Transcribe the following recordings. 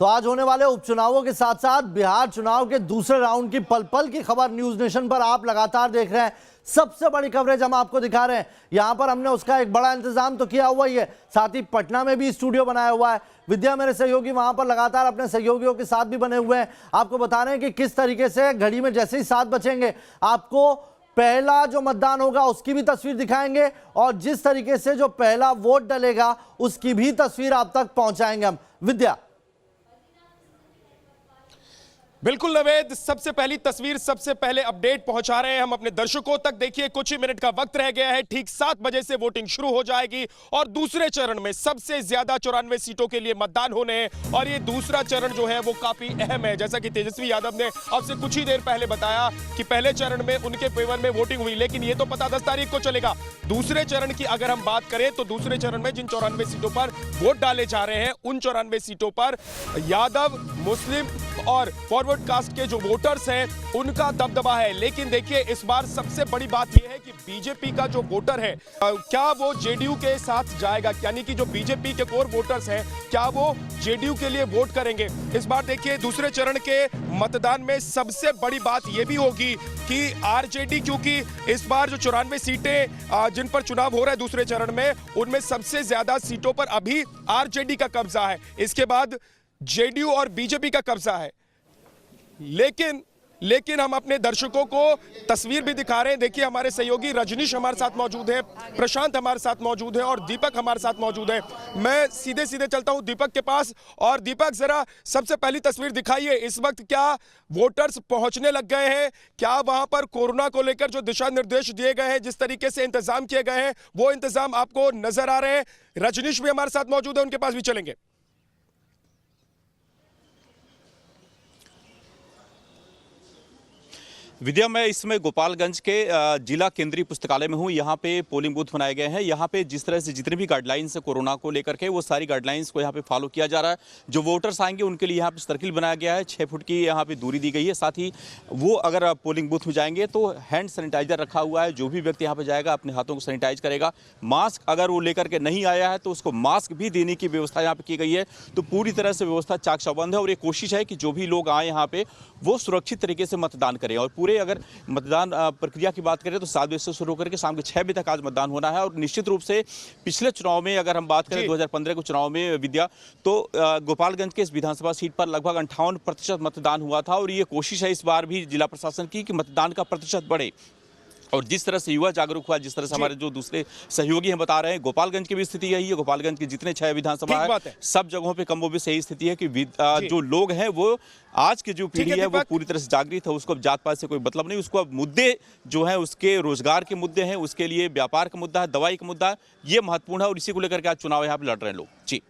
तो आज होने वाले उपचुनावों के साथ साथ बिहार चुनाव के दूसरे राउंड की पल पल की खबर न्यूज नेशन पर आप लगातार देख रहे हैं। सबसे बड़ी कवरेज हम आपको दिखा रहे हैं। यहां पर हमने उसका एक बड़ा इंतजाम तो किया हुआ ही है, साथ ही पटना में भी स्टूडियो बनाया हुआ है। विद्या मेरे सहयोगी वहां पर लगातार अपने सहयोगियों के साथ भी बने हुए हैं। आपको बता रहे हैं कि किस तरीके से घड़ी में जैसे ही 7 बचेंगे आपको पहला जो मतदान होगा उसकी भी तस्वीर दिखाएंगे और जिस तरीके से जो पहला वोट डलेगा उसकी भी तस्वीर आप तक पहुंचाएंगे हम। विद्या। बिल्कुल नवेद, सबसे पहली तस्वीर, सबसे पहले अपडेट पहुंचा रहे हैं हम अपने दर्शकों तक। देखिए कुछ ही मिनट का वक्त रह गया है, ठीक 7 बजे से वोटिंग शुरू हो जाएगी और दूसरे चरण में सबसे ज्यादा 94 सीटों के लिए मतदान होने हैं और ये दूसरा चरण जो है वो काफी अहम है। जैसा कि तेजस्वी यादव ने अब से कुछ ही देर पहले बताया कि पहले चरण में उनके फेवर में वोटिंग हुई, लेकिन ये तो पता 10 तारीख को चलेगा। दूसरे चरण की अगर हम बात करें तो दूसरे चरण में जिन 94 सीटों पर वोट डाले जा रहे हैं उन 94 सीटों पर यादव, मुस्लिम और फॉरवर्ड कास्ट के जो वोटर्स हैं उनका दबदबा है। लेकिन देखिए इस बार सबसे बड़ी बात यह है कि बीजेपी का जो वोटर है क्या वो जेडीयू के साथ जाएगा, यानी कि जो बीजेपी के कोर वोटर्स हैं क्या वो जेडीयू के लिए वोट करेंगे। इस बार देखिए दूसरे चरण के मतदान में सबसे बड़ी बात यह भी होगी कि आरजेडी, क्योंकि इस बार जो 94 सीटें जिन पर चुनाव हो रहा है दूसरे चरण में उनमें सबसे ज्यादा सीटों पर अभी आरजेडी का कब्जा है, इसके बाद जेडीयू और बीजेपी का कब्जा है। लेकिन हम अपने दर्शकों को तस्वीर भी दिखा रहे हैं। देखिए हमारे सहयोगी रजनीश हमारे साथ मौजूद है, प्रशांत हमारे साथ मौजूद है और दीपक हमारे साथ मौजूद है। मैं सीधे सीधे चलता हूं दीपक के पास। और दीपक जरा सबसे पहली तस्वीर दिखाइए, इस वक्त क्या वोटर्स पहुंचने लग गए हैं? क्या वहां पर कोरोना को लेकर जो दिशा निर्देश दिए गए हैं, जिस तरीके से इंतजाम किए गए हैं वो इंतजाम आपको नजर आ रहे हैं? रजनीश भी हमारे साथ मौजूद है, उनके पास भी चलेंगे। विद्या, मैं इस समय गोपालगंज के जिला केंद्रीय पुस्तकालय में हूँ। यहाँ पे पोलिंग बूथ बनाए गए हैं। यहाँ पे जिस तरह से जितने भी गाइडलाइंस है कोरोना को लेकर के वो सारी गाइडलाइंस को यहाँ पे फॉलो किया जा रहा है। जो वोटर्स आएंगे उनके लिए यहाँ पे सर्किल बनाया गया है, 6 फुट की यहाँ पे दूरी दी गई है। साथ ही वो अगर पोलिंग बूथ में जाएंगे तो हैंड सैनिटाइजर रखा हुआ है, जो भी व्यक्ति यहाँ पे जाएगा अपने हाथों को सैनिटाइज करेगा। मास्क अगर वो लेकर के नहीं आया है तो उसको मास्क भी देने की व्यवस्था यहाँ पे की गई है। तो पूरी तरह से व्यवस्था चाक चौबंद है और ये कोशिश है कि जो भी लोग आए यहाँ पे वो सुरक्षित तरीके से मतदान करें। और पूरे अगर मतदान प्रक्रिया की बात करें तो 7 बजे से शुरू करके शाम के 6 बजे तक आज मतदान होना है। और निश्चित रूप से पिछले चुनाव में अगर हम बात करें 2015 के चुनाव में विद्या, तो गोपालगंज के इस विधानसभा सीट पर लगभग 58% मतदान हुआ था। और ये कोशिश है इस बार भी जिला प्रशासन की कि मतदान का प्रतिशत बढ़े। और जिस तरह से युवा जागरूक हुआ, जिस तरह से हमारे जो दूसरे सहयोगी हैं बता रहे हैं, गोपालगंज की भी स्थिति यही है। गोपालगंज के जितने 6 विधानसभा है सब जगहों पे कम वो भी सही स्थिति है कि जो लोग हैं वो आज की जो पीढ़ी है वो पूरी तरह से जागृत है। उसको जात पात से कोई मतलब नहीं, उसको अब मुद्दे जो है उसके रोजगार के मुद्दे हैं, उसके लिए व्यापार का मुद्दा है, दवाई का मुद्दा है, ये महत्वपूर्ण है। और इसी को लेकर के आज चुनाव यहाँ पे लड़ रहे हैं लोग। जी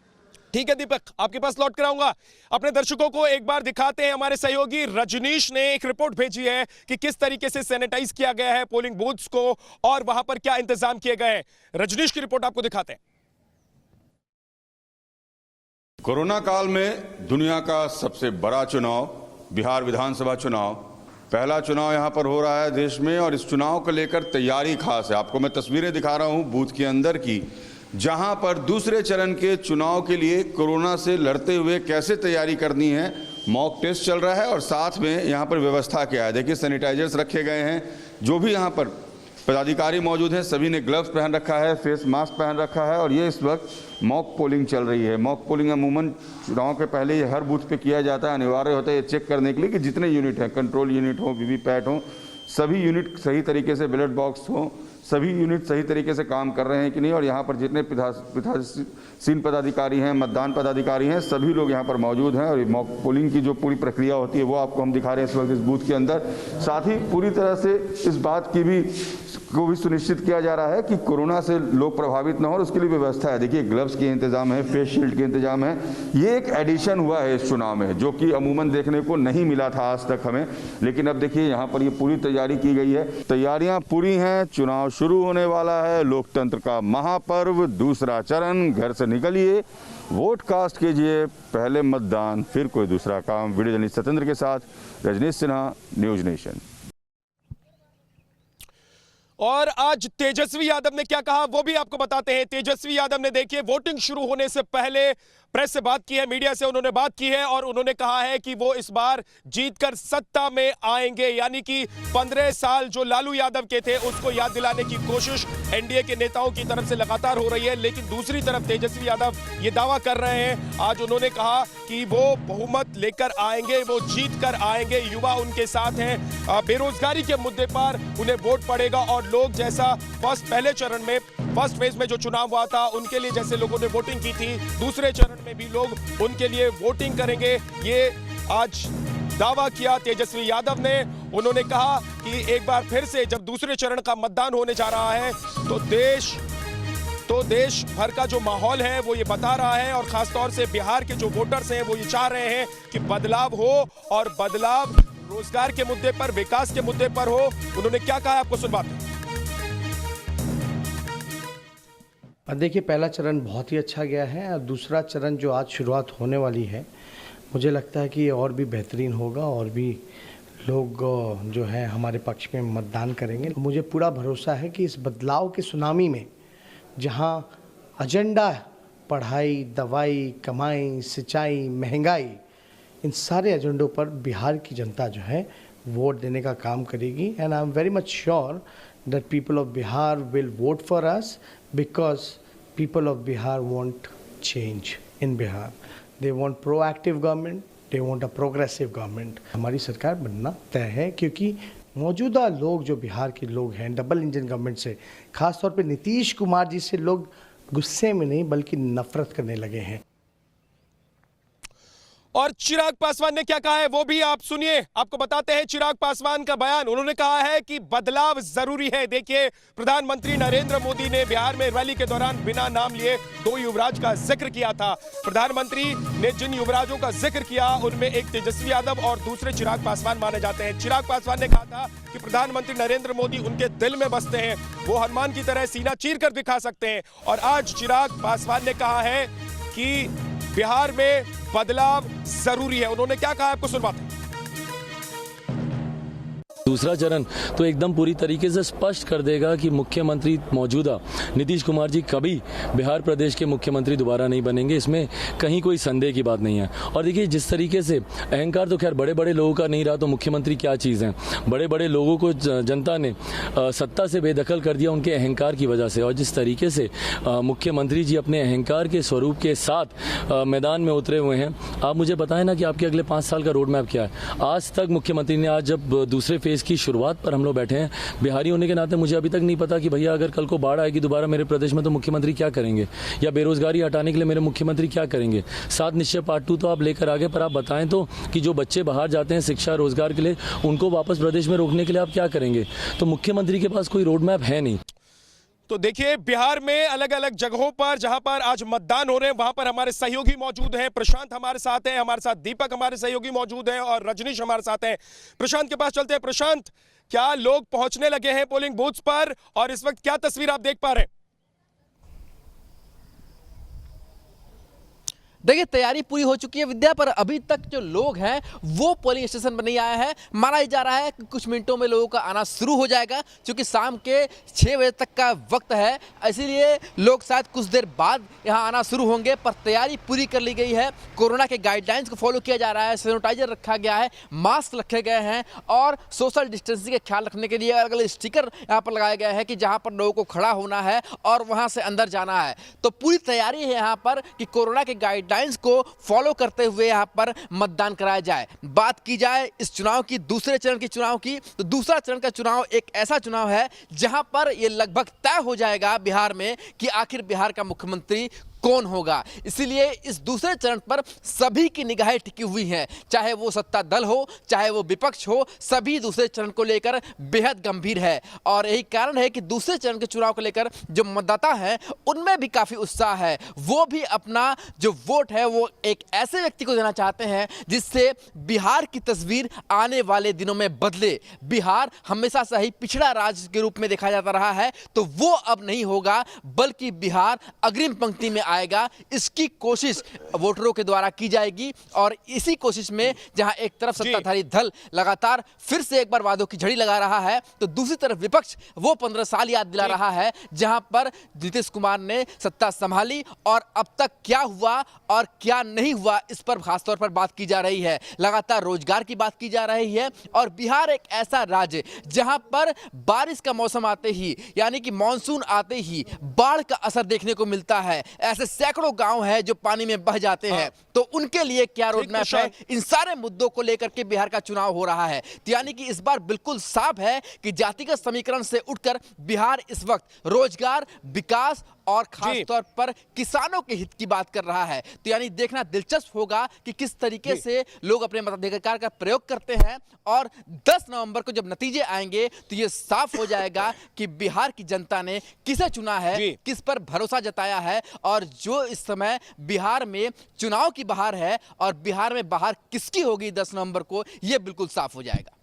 ठीक है दीपक, आपके पास लौट कर आऊंगा। अपने दर्शकों को एक बार दिखाते हैं, हमारे सहयोगी रजनीश ने एक रिपोर्ट भेजी है कि किस तरीके से सैनिटाइज किया गया है पोलिंग बूथ्स को और वहां पर क्या इंतजाम किए गए हैं। रजनीश की रिपोर्ट आपको दिखाते हैं। कोरोना काल में दुनिया का सबसे बड़ा चुनाव बिहार विधानसभा चुनाव, पहला चुनाव यहां पर हो रहा है देश में और इस चुनाव को लेकर तैयारी खास है। आपको मैं तस्वीरें दिखा रहा हूं बूथ के अंदर की, जहां पर दूसरे चरण के चुनाव के लिए कोरोना से लड़ते हुए कैसे तैयारी करनी है, मॉक टेस्ट चल रहा है और साथ में यहां पर व्यवस्था क्या है। देखिए सैनिटाइजर्स रखे गए हैं, जो भी यहां पर पदाधिकारी मौजूद हैं सभी ने ग्लव्स पहन रखा है, फेस मास्क पहन रखा है। और ये इस वक्त मॉक पोलिंग चल रही है। मॉक पोलिंग अमूमन चुनाव के पहले ये हर बूथ पे किया जाता है, अनिवार्य होता है ये चेक करने के लिए कि जितने यूनिट हैं, कंट्रोल यूनिट हो, वीवीपैट हो, सभी यूनिट सही तरीके से, बैलेट बॉक्स हो, सभी यूनिट सही तरीके से काम कर रहे हैं कि नहीं। और यहाँ पर जितने पीठासीन पदाधिकारी हैं, मतदान पदाधिकारी हैं, सभी लोग यहाँ पर मौजूद हैं। और मॉक पोलिंग की जो पूरी प्रक्रिया होती है वो आपको हम दिखा रहे हैं इस वक्त इस बूथ के अंदर। साथ ही पूरी तरह से इस बात की भी सुनिश्चित किया जा रहा है कि कोरोना से लोग प्रभावित न हो, उसके लिए व्यवस्था है। देखिए ग्लव्स के इंतजाम है, फेस शील्ड के इंतजाम है। ये एक एडिशन हुआ है इस चुनाव में जो कि अमूमन देखने को नहीं मिला था आज तक हमें, लेकिन अब देखिए यहाँ पर ये पूरी तैयारी की गई है। तैयारियां पूरी हैं, चुनाव शुरू होने वाला है। लोकतंत्र का महापर्व दूसरा चरण, घर से निकलिए, वोट कास्ट कीजिए, पहले मतदान फिर कोई दूसरा काम। वीडियो जर्नलिस्ट सत्येंद्र के साथ रजनीश सिन्हा, न्यूज नेशन। और आज तेजस्वी यादव ने क्या कहा वो भी आपको बताते हैं। तेजस्वी यादव ने देखिए वोटिंग शुरू होने से पहले प्रेस से बात की है, मीडिया से उन्होंने बात की है और उन्होंने कहा है कि वो इस बार जीतकर सत्ता में आएंगे। यानी कि 15 साल जो लालू यादव के थे उसको याद दिलाने की कोशिश एनडीए के नेताओं की तरफ से लगातार हो रही है। लेकिन दूसरी तरफ तेजस्वी यादव ये दावा कर रहे हैं, आज उन्होंने कहा कि वो बहुमत लेकर आएंगे, वो जीत कर आएंगे, युवा उनके साथ हैं, बेरोजगारी के मुद्दे पर उन्हें वोट पड़ेगा और लोग जैसा पहले चरण में फर्स्ट फेज में जो चुनाव हुआ था उनके लिए जैसे लोगों ने वोटिंग की थी, दूसरे चरण में भी लोग उनके लिए वोटिंग करेंगे। ये आज दावा किया तेजस्वी यादव ने। उन्होंने कहा कि एक बार फिर से जब दूसरे चरण का मतदान होने जा रहा है तो देश भर का जो माहौल है वो ये बता रहा है और खासतौर से बिहार के जो वोटर्स हैं वो ये चाह रहे हैं कि बदलाव हो और बदलाव रोजगार के मुद्दे पर, विकास के मुद्दे पर हो। उन्होंने क्या कहा आपको सुनवाते हैं। देखिए, पहला चरण बहुत ही अच्छा गया है और दूसरा चरण जो आज शुरुआत होने वाली है, मुझे लगता है कि ये और भी बेहतरीन होगा और भी लोग जो है हमारे पक्ष में मतदान करेंगे। मुझे पूरा भरोसा है कि इस बदलाव के सुनामी में जहां एजेंडा पढ़ाई, दवाई, कमाई, सिंचाई, महंगाई, इन सारे एजेंडों पर बिहार की जनता जो है वोट देने का काम करेगी। And I am very much sure that people of Bihar will vote for us because people of Bihar want change in Bihar. They want proactive government, they want a progressive government. हमारी सरकार बनना तय है क्योंकि मौजूदा लोग जो बिहार के लोग हैं डबल इंजन गवर्नमेंट से, खासतौर पे नीतीश कुमार जी से लोग गुस्से में नहीं बल्कि नफरत करने लगे हैं। और चिराग पासवान ने क्या कहा है वो भी आप सुनिए। आपको बताते हैं चिराग पासवान का बयान। उन्होंने कहा है कि बदलाव जरूरी है। देखिए, प्रधानमंत्री नरेंद्र मोदी ने बिहार में रैली के दौरान बिना नाम लिए 2 युवराज का जिक्र किया था। प्रधानमंत्री ने जिन युवराजों का जिक्र किया उनमें एक तेजस्वी यादव और दूसरे चिराग पासवान माने जाते हैं। चिराग पासवान ने कहा था कि प्रधानमंत्री नरेंद्र मोदी उनके दिल में बसते हैं, वो हनुमान की तरह सीना चीर कर दिखा सकते हैं। और आज चिराग पासवान ने कहा है कि बिहार में बदलाव जरूरी है। उन्होंने क्या कहा आपको सुनवाते हैं। दूसरा चरण तो एकदम पूरी तरीके से स्पष्ट कर देगा कि मुख्यमंत्री मौजूदा नीतीश कुमार जी कभी बिहार प्रदेश के मुख्यमंत्री दोबारा नहीं बनेंगे, इसमें कहीं कोई संदेह की बात नहीं है। और देखिए, जिस तरीके से अहंकार तो खैर बड़े बड़े लोगों का नहीं रहा तो मुख्यमंत्री क्या चीज़ है। बड़े बड़े लोगों को जनता ने सत्ता से बेदखल कर दिया उनके अहंकार की वजह से। और जिस तरीके से मुख्यमंत्री जी अपने अहंकार के स्वरूप के साथ मैदान में उतरे हुए हैं, आप मुझे बताएं ना कि आपके अगले 5 साल का रोड मैप क्या है। आज तक मुख्यमंत्री ने, आज जब दूसरे फेज की शुरुआत पर हम लोग बैठे हैं, बिहारी होने के नाते मुझे अभी तक नहीं पता कि भैया अगर कल को बाढ़ आएगी दोबारा मेरे प्रदेश में तो मुख्यमंत्री क्या करेंगे, या बेरोजगारी हटाने के लिए मेरे मुख्यमंत्री क्या करेंगे। 7 निश्चय पार्ट 2 तो आप लेकर आगे, पर आप बताएं तो कि जो बच्चे बाहर जाते हैं शिक्षा रोजगार के लिए, उनको वापस प्रदेश में रोकने के लिए आप क्या करेंगे। तो मुख्यमंत्री के पास कोई रोड मैप है नहीं। तो देखिए, बिहार में अलग अलग जगहों पर जहां पर आज मतदान हो रहे हैं वहां पर हमारे सहयोगी मौजूद हैं। प्रशांत हमारे साथ हैं, हमारे साथ दीपक हमारे सहयोगी मौजूद हैं और रजनीश हमारे साथ हैं। प्रशांत के पास चलते हैं। प्रशांत, क्या लोग पहुंचने लगे हैं पोलिंग बूथ्स पर और इस वक्त क्या तस्वीर आप देख पा रहे हैं? देखिए, तैयारी पूरी हो चुकी है विद्या, पर अभी तक जो लोग हैं वो पोलिंग स्टेशन पर नहीं आए हैं। माना जा रहा है कि कुछ मिनटों में लोगों का आना शुरू हो जाएगा, क्योंकि शाम के 6 बजे तक का वक्त है, इसीलिए लोग शायद कुछ देर बाद यहां आना शुरू होंगे। पर तैयारी पूरी कर ली गई है। कोरोना के गाइडलाइंस को फॉलो किया जा रहा है, सैनिटाइजर रखा गया है, मास्क रखे गए हैं और सोशल डिस्टेंसिंग का ख्याल रखने के लिए अलग अलग स्टिकर यहाँ पर लगाया गया है कि जहाँ पर लोगों को खड़ा होना है और वहाँ से अंदर जाना है। तो पूरी तैयारी है यहाँ पर कि कोरोना के गाइडलाइंस को फॉलो करते हुए यहां पर मतदान कराया जाए। बात की जाए इस चुनाव की, दूसरे चरण के चुनाव की, तो दूसरा चरण का चुनाव एक ऐसा चुनाव है जहां पर यह लगभग तय हो जाएगा बिहार में कि आखिर बिहार का मुख्यमंत्री कौन होगा। इसीलिए इस दूसरे चरण पर सभी की निगाहें टिकी हुई हैं, चाहे वो सत्ता दल हो चाहे वो विपक्ष हो, सभी दूसरे चरण को लेकर बेहद गंभीर है। और यही कारण है कि दूसरे चरण के चुनाव को लेकर जो मतदाता हैं उनमें भी काफ़ी उत्साह है। वो भी अपना जो वोट है वो एक ऐसे व्यक्ति को देना चाहते हैं जिससे बिहार की तस्वीर आने वाले दिनों में बदले। बिहार हमेशा से ही पिछड़ा राज्य के रूप में देखा जाता रहा है, तो वो अब नहीं होगा, बल्कि बिहार अग्रिम पंक्ति में आएगा, इसकी कोशिश वोटरों के द्वारा की जाएगी। और इसी कोशिश में जहां एक तरफ सत्ताधारी दल लगातार फिर से एक बार वादों की झड़ी लगा रहा है, तो दूसरी तरफ विपक्ष वो 15 साल याद दिला रहा है जहां पर नीतीश कुमार ने सत्ता संभाली और अब तक क्या हुआ और क्या नहीं हुआ, इस पर खासतौर पर बात की जा रही है। लगातार रोजगार की बात की जा रही है और बिहार एक ऐसा राज्य जहां पर बारिश का मौसम आते ही, यानी कि मॉनसून आते ही बाढ़ का असर देखने को मिलता है। ऐसे सैकड़ों गांव हैं जो पानी में बह जाते हैं, तो उनके लिए क्या रोड मैप है, इन सारे मुद्दों को लेकर के बिहार का चुनाव हो रहा है। तो यानी कि इस बार बिल्कुल साफ है कि जातिगत समीकरण से उठकर बिहार इस वक्त रोजगार, विकास और खास तौर पर किसानों के हित की बात कर रहा है। तो यानी देखना दिलचस्प होगा कि किस तरीके से लोग अपने मताधिकार का प्रयोग करते हैं और 10 नवंबर को जब नतीजे आएंगे तो ये साफ हो जाएगा कि बिहार की जनता ने किसे चुना है, किस पर भरोसा जताया है। और जो इस समय बिहार में चुनाव की बहार है और बिहार में बहार किसकी होगी 10 नवंबर को, यह बिल्कुल साफ हो जाएगा।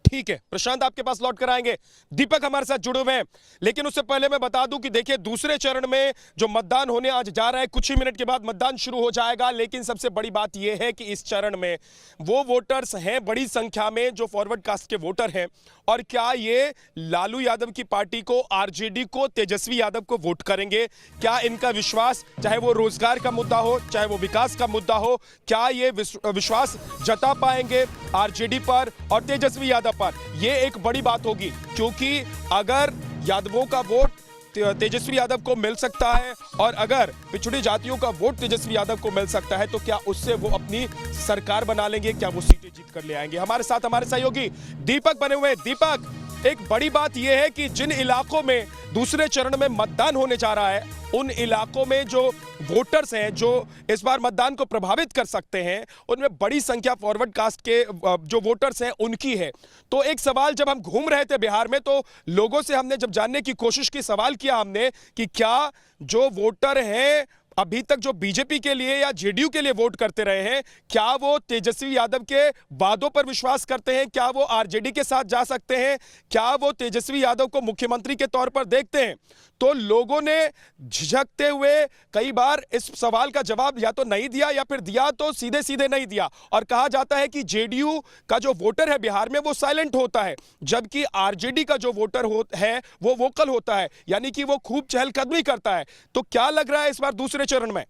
ठीक है प्रशांत, आपके पास लौट कर आएंगे। दीपक हमारे साथ जुड़े हुए हैं, लेकिन उससे पहले मैं बता दूं कि देखिए दूसरे चरण में जो मतदान होने आज जा रहा है, कुछ ही मिनट के बाद मतदान शुरू हो जाएगा। लेकिन सबसे बड़ी बात यह है कि इस चरण में वो वोटर्स हैं बड़ी संख्या में जो फॉरवर्ड कास्ट के वोटर हैं, और क्या ये लालू यादव की पार्टी को, आरजेडी को, तेजस्वी यादव को वोट करेंगे? क्या इनका विश्वास, चाहे वो रोजगार का मुद्दा हो, चाहे वो विकास का मुद्दा हो, क्या ये विश्वास जता पाएंगे आरजेडी पर और तेजस्वी यादव पर? ये एक बड़ी बात होगी, क्योंकि अगर यादवों का वोट तेजस्वी यादव को मिल सकता है और अगर पिछड़ी जातियों का वोट तेजस्वी यादव को मिल सकता है, तो क्या उससे वो अपनी सरकार बना लेंगे, क्या वो सीटें जीत कर ले आएंगे? हमारे साथ हमारे सहयोगी दीपक बने हुए हैं। दीपक, एक बड़ी बात यह है कि जिन इलाकों में दूसरे चरण में मतदान होने जा रहा है, उन इलाकों में जो वोटर्स हैं जो इस बार मतदान को प्रभावित कर सकते हैं, उनमें बड़ी संख्या फॉरवर्ड कास्ट के जो वोटर्स हैं उनकी है। तो एक सवाल, जब हम घूम रहे थे बिहार में तो लोगों से हमने जब जानने की कोशिश की, सवाल किया हमने कि क्या जो वोटर हैं अभी तक जो बीजेपी के लिए या जेडीयू के लिए वोट करते रहे हैं, क्या वो तेजस्वी यादव के वादों पर विश्वास करते हैं? क्या वो आरजेडी के साथ जा सकते हैं? क्या वो तेजस्वी यादव को मुख्यमंत्री के तौर पर देखते हैं? तो लोगों ने झिझकते हुए कई बार इस सवाल का जवाब या तो नहीं दिया या फिर दिया तो सीधे सीधे नहीं दिया। और कहा जाता है कि जेडीयू का जो वोटर है बिहार में वो साइलेंट होता है, जबकि आरजेडी का जो वोटर है वो वोकल होता है, यानी कि वो खूब चहलकदमी करता है। तो क्या लग रहा है इस बार दूसरे चरण में?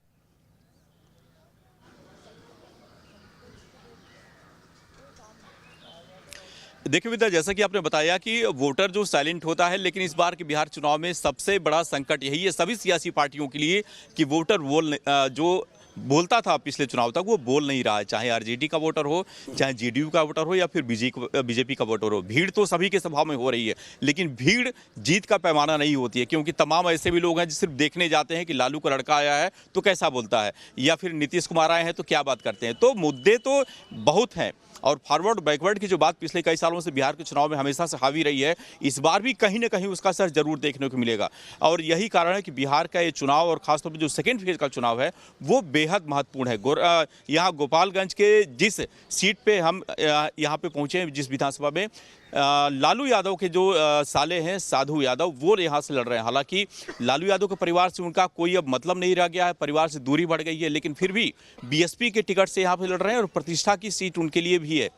देखिए विद्या, जैसा कि आपने बताया कि वोटर जो साइलेंट होता है, लेकिन इस बार के बिहार चुनाव में सबसे बड़ा संकट यही है सभी सियासी पार्टियों के लिए कि वोटर जो बोलता था पिछले चुनाव तक वो बोल नहीं रहा है, चाहे आरजेडी का वोटर हो, चाहे जेडीयू का वोटर हो या फिर बीजेपी का वोटर हो। भीड़ तो सभी के स्वभाव में हो रही है, लेकिन भीड़ जीत का पैमाना नहीं होती है, क्योंकि तमाम ऐसे भी लोग हैं जो सिर्फ देखने जाते हैं कि लालू का लड़का आया है तो कैसा बोलता है, या फिर नीतीश कुमार आए हैं तो क्या बात करते हैं। तो मुद्दे तो बहुत हैं और फॉरवर्ड बैकवर्ड की जो बात पिछले कई सालों से बिहार के चुनाव में हमेशा से हावी रही है, इस बार भी कहीं ना कहीं उसका असर जरूर देखने को मिलेगा। और यही कारण है कि बिहार का ये चुनाव और खासतौर पर जो सेकेंड फेज का चुनाव है वो बेहद महत्वपूर्ण है। यहाँ गोपालगंज के जिस सीट पे हम यहाँ पे पहुँचे हैं, जिस विधानसभा में लालू यादव के जो साले हैं साधु यादव, वो यहाँ से लड़ रहे हैं। हालांकि लालू यादव के परिवार से उनका कोई अब मतलब नहीं रह गया है, परिवार से दूरी बढ़ गई है, लेकिन फिर भी बीएसपी के टिकट से यहाँ पे लड़ रहे हैं और प्रतिष्ठा की सीट उनके लिए भी है।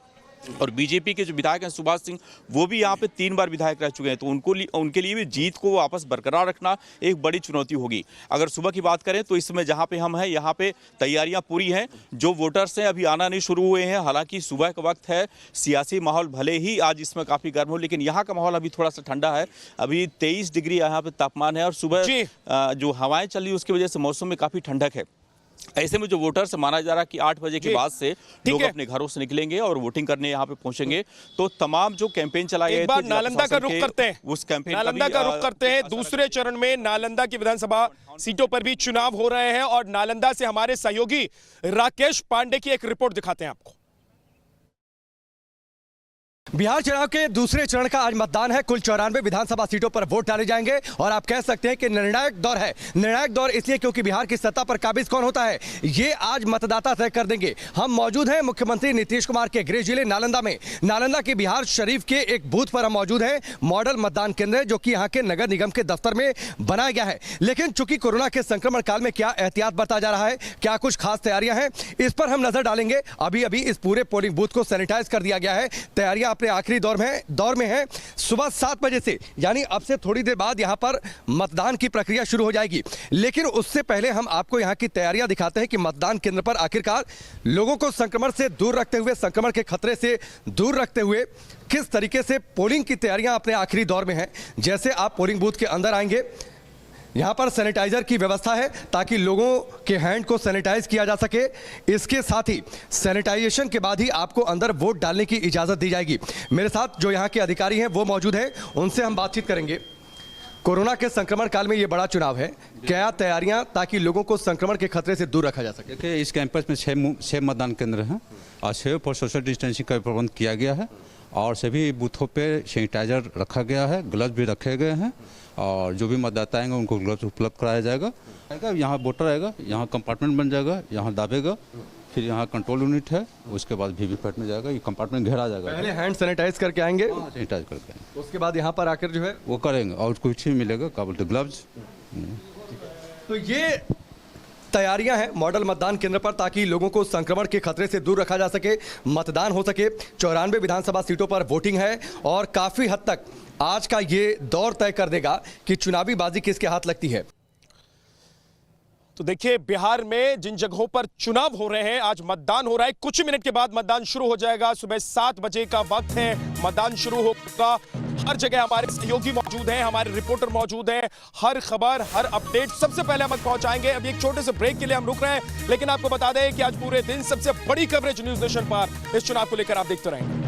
और बीजेपी के जो विधायक हैं सुभाष सिंह, वो भी यहाँ पे 3 बार विधायक रह चुके हैं, तो उनके लिए भी जीत को वापस बरकरार रखना एक बड़ी चुनौती होगी। अगर सुबह की बात करें तो इस समय जहाँ पे हम हैं यहाँ पे तैयारियां पूरी हैं, जो वोटर्स हैं अभी आना नहीं शुरू हुए हैं। हालांकि सुबह का वक्त है, सियासी माहौल भले ही आज इसमें काफ़ी गर्म हो, लेकिन यहाँ का माहौल अभी थोड़ा सा ठंडा है। अभी 23 डिग्री यहाँ पे तापमान है और सुबह जो हवाएं चल रही है उसकी वजह से मौसम में काफ़ी ठंडक है। ऐसे में जो वोटर्स माना जा रहा है कि 8 बजे के बाद से लोग अपने घरों से निकलेंगे और वोटिंग करने यहाँ पे पहुंचेंगे। तो तमाम जो कैंपेन चलाए गए थे, नालंदा का रुख करते हैं, उस कैंपेन नालंदा का रुख करते हैं। दूसरे चरण में नालंदा की विधानसभा सीटों पर भी चुनाव हो रहे हैं और नालंदा से हमारे सहयोगी राकेश पांडे की एक रिपोर्ट दिखाते हैं आपको। बिहार चुनाव के दूसरे चरण का आज मतदान है। कुल 94 विधानसभा सीटों पर वोट डाले जाएंगे और आप कह सकते हैं कि निर्णायक दौर है। निर्णायक दौर इसलिए क्योंकि बिहार की सत्ता पर काबिज कौन होता है ये आज मतदाता तय कर देंगे। हम मौजूद हैं मुख्यमंत्री नीतीश कुमार के गृह जिले नालंदा में। नालंदा के बिहार शरीफ के एक बूथ पर हम मौजूद हैं। मॉडल मतदान केंद्र है जो कि यहाँ के नगर निगम के दफ्तर में बनाया गया है। लेकिन चूंकि कोरोना के संक्रमण काल में क्या एहतियात बरता जा रहा है, क्या कुछ खास तैयारियां हैं, इस पर हम नजर डालेंगे। अभी अभी इस पूरे पोलिंग बूथ को सैनिटाइज कर दिया गया है। तैयारियां अपने आखिरी दौर में है। सुबह 7 बजे से यानी अब से थोड़ी देर बाद यहां पर मतदान की प्रक्रिया शुरू हो जाएगी। लेकिन उससे पहले हम आपको यहां की तैयारियां दिखाते हैं कि मतदान केंद्र पर आखिरकार लोगों को संक्रमण से दूर रखते हुए, संक्रमण के खतरे से दूर रखते हुए किस तरीके से पोलिंग की तैयारियां अपने आखिरी दौर में हैं। जैसे आप पोलिंग बूथ के अंदर आएंगे, यहाँ पर सैनिटाइजर की व्यवस्था है ताकि लोगों के हैंड को सैनिटाइज किया जा सके। इसके साथ ही सैनिटाइजेशन के बाद ही आपको अंदर वोट डालने की इजाज़त दी जाएगी। मेरे साथ जो यहाँ के अधिकारी हैं वो मौजूद हैं, उनसे हम बातचीत करेंगे। कोरोना के संक्रमण काल में ये बड़ा चुनाव है, क्या तैयारियां ताकि लोगों को संक्रमण के खतरे से दूर रखा जा सके? देखिए, इस कैंपस में 6 मतदान केंद्र हैं और 6 पर सोशल डिस्टेंसिंग का प्रबंध किया गया है और सभी बूथों पे सैनिटाइजर रखा गया है, ग्लव्स भी रखे गए हैं और जो भी मतदाता आएंगे उनको ग्लव्स उपलब्ध कराया जाएगा। यहाँ वोटर आएगा, यहाँ कंपार्टमेंट बन जाएगा, यहाँ दाबेगा, फिर यहाँ कंट्रोल यूनिट है, उसके बाद वीवीपैट में जाएगा, ये कंपार्टमेंट घेरा जाएगा। पहले हैंड सैनिटाइज करके आएंगे, सैनिटाइज करके आएंगे, उसके बाद यहाँ पर आकर जो है वो करेंगे और कुछ ही मिलेगा, क्या बोलते ग्लव्स। तो ये तैयारियां हैं मॉडल मतदान केंद्र पर ताकि लोगों को संक्रमण के खतरे से दूर रखा जा सके, मतदान हो सके। 94 विधानसभा सीटों पर वोटिंग है और काफी हद तक आज का ये दौर तय कर देगा कि चुनावी बाजी किसके हाथ लगती है। तो देखिए, बिहार में जिन जगहों पर चुनाव हो रहे हैं, आज मतदान हो रहा है। कुछ ही मिनट के बाद मतदान शुरू हो जाएगा। सुबह 7 बजे का वक्त है, मतदान शुरू होगा। हर जगह हमारे सहयोगी मौजूद हैं, हमारे रिपोर्टर मौजूद हैं। हर खबर, हर अपडेट सबसे पहले हम पहुंचाएंगे। अभी एक छोटे से ब्रेक के लिए हम रुक रहे हैं, लेकिन आपको बता दें कि आज पूरे दिन सबसे बड़ी कवरेज न्यूज़ नेशन पर इस चुनाव को लेकर आप देखते रहेंगे।